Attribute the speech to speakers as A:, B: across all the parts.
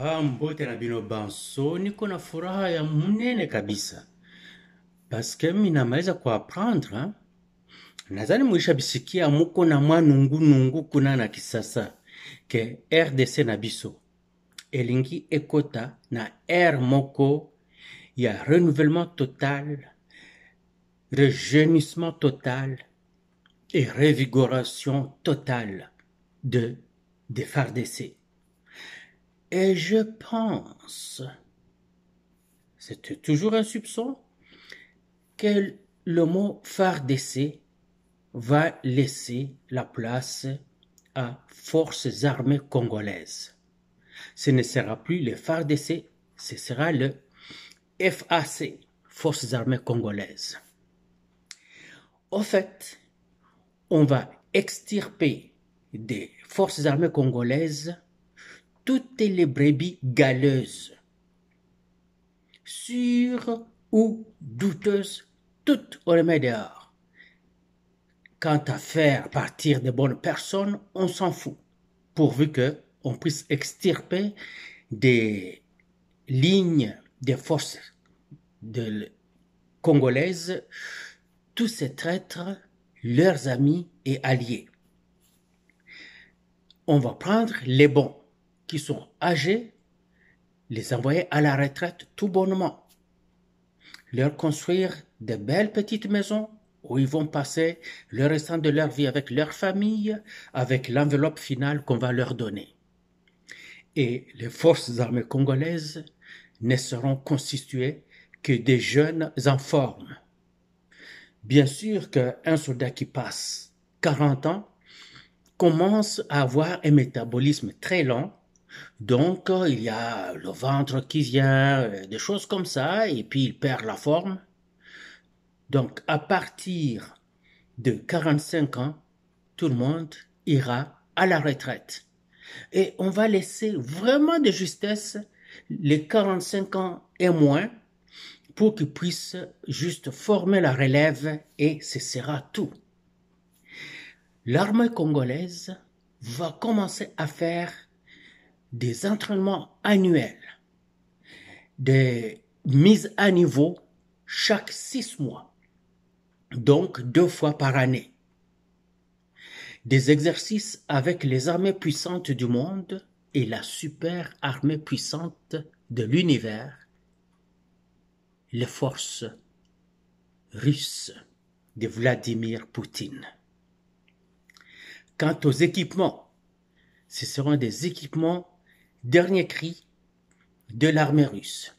A: Mbote na bino banso, niko na furaha ya munene kabisa. Paske minamaliza kuaprendre, nadhani mwishabisikia muko na mwa nungu kuna na kisasa ke RDC na biso elingi ekota na ère moko ya renouvellement total, rejeunissement total et revigoration totale des FARDC. Et je pense, c'est toujours un soupçon, que le mot FARDC va laisser la place à Forces armées congolaises. Ce ne sera plus le FARDC, ce sera le FAC, Forces armées congolaises. Au fait, on va extirper des Forces armées congolaises toutes les brebis galeuses, sûres ou douteuses, toutes on les met dehors. Quant à faire partir de bonnes personnes, on s'en fout, pourvu qu'on puisse extirper des lignes des forces congolaises, tous ces traîtres, leurs amis et alliés. On va prendre les bons qui sont âgés, les envoyer à la retraite tout bonnement, leur construire de belles petites maisons où ils vont passer le restant de leur vie avec leur famille, avec l'enveloppe finale qu'on va leur donner. Et les forces armées congolaises ne seront constituées que des jeunes en forme. Bien sûr qu'un soldat qui passe 40 ans commence à avoir un métabolisme très lent. Donc, il y a le ventre qui vient, des choses comme ça, et puis il perd la forme. Donc, à partir de 45 ans, tout le monde ira à la retraite. Et on va laisser vraiment de justesse les 45 ans et moins pour qu'ils puissent juste former la relève et ce sera tout. L'armée congolaise va commencer à faire des entraînements annuels, des mises à niveau chaque 6 mois, donc 2 fois par année. Des exercices avec les armées puissantes du monde et la super armée puissante de l'univers, les forces russes de Vladimir Poutine. Quant aux équipements, ce seront des équipements dernier cri de l'armée russe.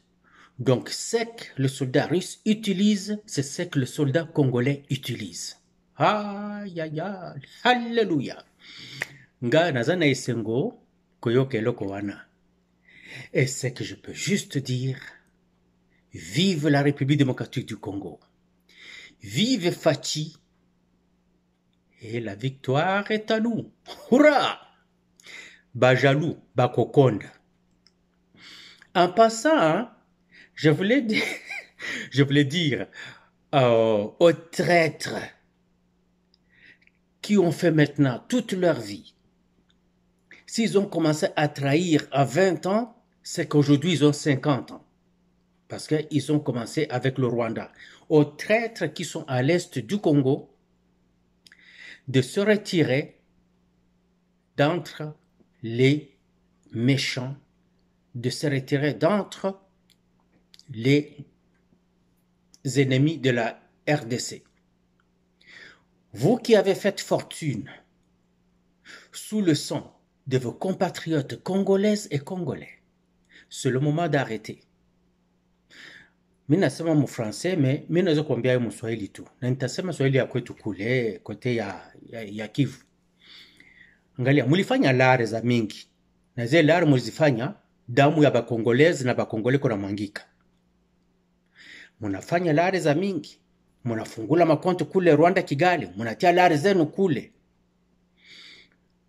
A: Donc, ce que le soldat russe utilise, c'est ce que le soldat congolais utilise. Aïe, aïe, aïe, alléluia. Nga nazana isengo koyoke loko wana. Et c'est que je peux juste dire, vive la République démocratique du Congo. Vive Fachi. Et la victoire est à nous. Hurrah! Bajalou, Bakokonda. En passant, je voulais dire aux traîtres qui ont fait maintenant toute leur vie, s'ils ont commencé à trahir à 20 ans, c'est qu'aujourd'hui ils ont 50 ans. Parce qu'ils ont commencé avec le Rwanda. Aux traîtres qui sont à l'est du Congo, de se retirer d'entre les méchants, de se retirer d'entre les ennemis de la RDC. Vous qui avez fait fortune sous le sang de vos compatriotes congolaises et congolais, c'est le moment d'arrêter. Mi nasema mu français, mais mi naweza kuambia mu Swahili tu, na nitasema Swahili ya kwetu kule kote ya Kivu. Angalia, mulifanya lare za mingi, na zile lare mulizifanya damu ya bakongolezi na bakongole kuna mwangika. Munafanya lare za mingi, munafungula makonti kule Rwanda Kigali, munatia lare zenu kule,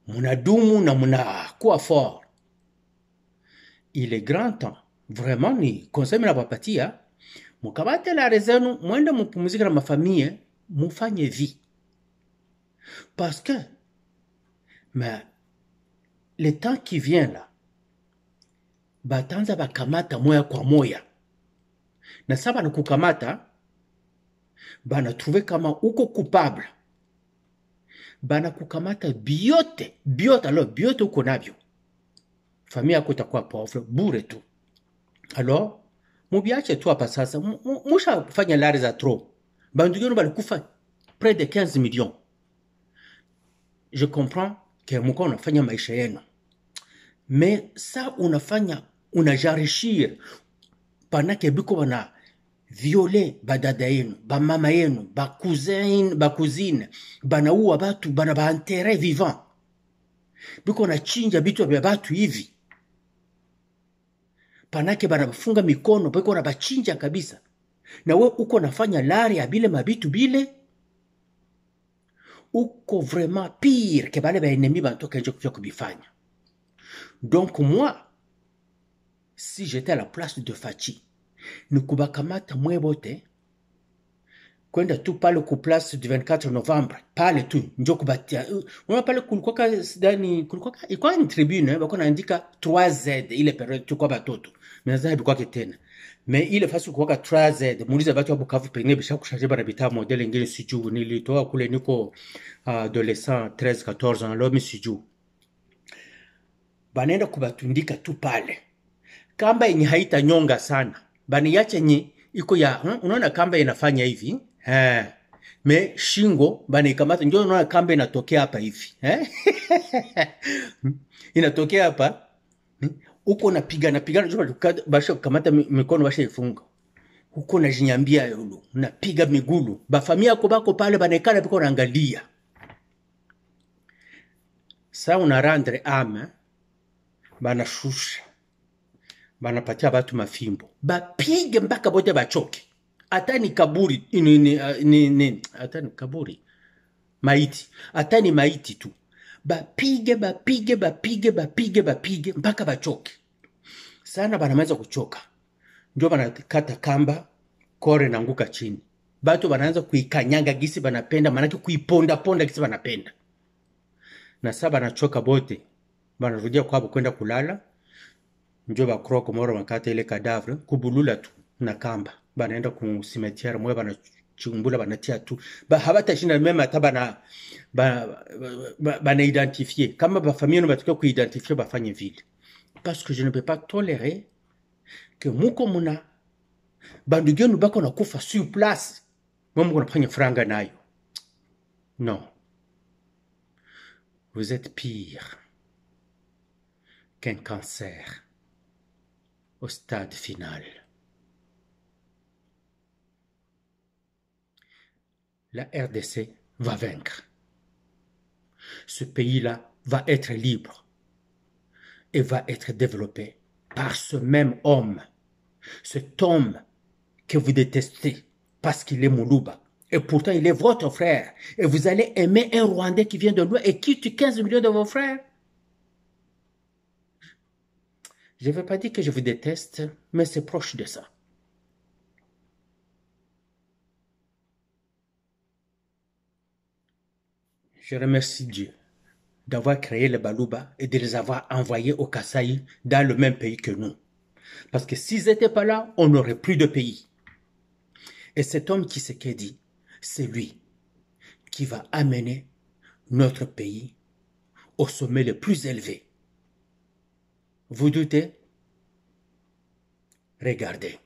A: munadumu na munakuwa fort. Il est grand temps, vraiment ni conseil na bapatia, mukabate lare zenu, mwende mupumzike na mafamie, mufanye vie. Parce que, mais le temps qui vient là, batanza bakamata moya kwa moya. Na saba na kukamata, bana trouve kama uko coupable. Bana kukamata biote, alors biote uko nabyo. Famille yako itakuwa pauvre, bure tu. Alors, mubiache tu hapa sasa, musha fanya lari za trop. Bandu yenu balikufa près de 15 millions. Je comprends que muko unafanya maisha yenu. Mais ça unafanya, unajarishir. Panake biko wana viole badada yenu, ba mama yenu, ba cousine, banaua batu, bana ba enterrer vivant. Biko na chinja bitu vya batu hivi. Panake banafunga mikono, biko na bachinja kabisa. Na we uko nafanya lari ya bile mabitu bile, uko vraiment pire que bale ba ennemi bantoka nje kufia kubifanya. Donc moi, si j'étais à la place de Fachi, nikubakamata mwebote, kwenda tu pale ku place du 24 Novembre, pale tu, njo kubatia. Una pale kulikuwa sidani, ilikuwa ni tribune, bako naandika 3Z, ile periode tu kwa batoto. Menaza biko tena. Mais ile fasi kulikuwa 3Z, muuliza batu wa Bukavu pengine bisha kushaje bana bita modele ngine siju, nilitoa kule niko adolescent 13-14 ans, lomi siju. Banaenda kubatundika tu pale. Kamba yenye haita nyonga sana. Bani yache nye iko ya, unaona kamba inafanya hivi, me shingo, bani ikamata, njoo unaona kamba inatokea hapa hivi, inatokea hapa, uko napigana, njoo basha kukamata mikono basha ifunga. Uko na jinyambia yulu, unapiga migulu, bafamia yako bako pale, banekana biko naangalia. Sa unarandre ame, bana shusha. Banapatia batu mafimbo. Bapige mpaka bote bachoke. Ata ni kaburi. Ata ni kaburi. Maiti. Ata ni maiti tu. Bapige mpaka bachoke. Sana banamaliza kuchoka. Ndio banakata kamba, kore nanguka chini. Batu banaanza kuikanyanga gisi banapenda, manake kuiponda gisi banapenda. Na sasa banachoka bote. Banarudia kwabo kwenda kulala. Njo ba kroko moro makata ile kadavre kubulula tu na kamba. Banaenda ku cimetière mwe bana chumbula banatia tu. Ba habata shinda mema hata bana identifier. Kama ba famille no batuka ku identifier bafanye vile. Parce que je ne peux pas tolérer que muko muna bandu genu bako na kufa sur place. Mwa muko nafanya franga nayo. Non. Vous êtes pire qu'un cancer au stade final. La RDC va vaincre. Ce pays-là va être libre et va être développé par ce même homme. Cet homme que vous détestez parce qu'il est Moulouba. Et pourtant, il est votre frère. Et vous allez aimer un Rwandais qui vient de loin et qui tue 15 millions de vos frères. Je ne veux pas dire que je vous déteste, mais c'est proche de ça. Je remercie Dieu d'avoir créé les Balouba et de les avoir envoyés au Kasaï dans le même pays que nous. Parce que s'ils n'étaient pas là, on n'aurait plus de pays. Et cet homme qui s'est dit, c'est lui qui va amener notre pays au sommet le plus élevé. Vous doutez? Regardez.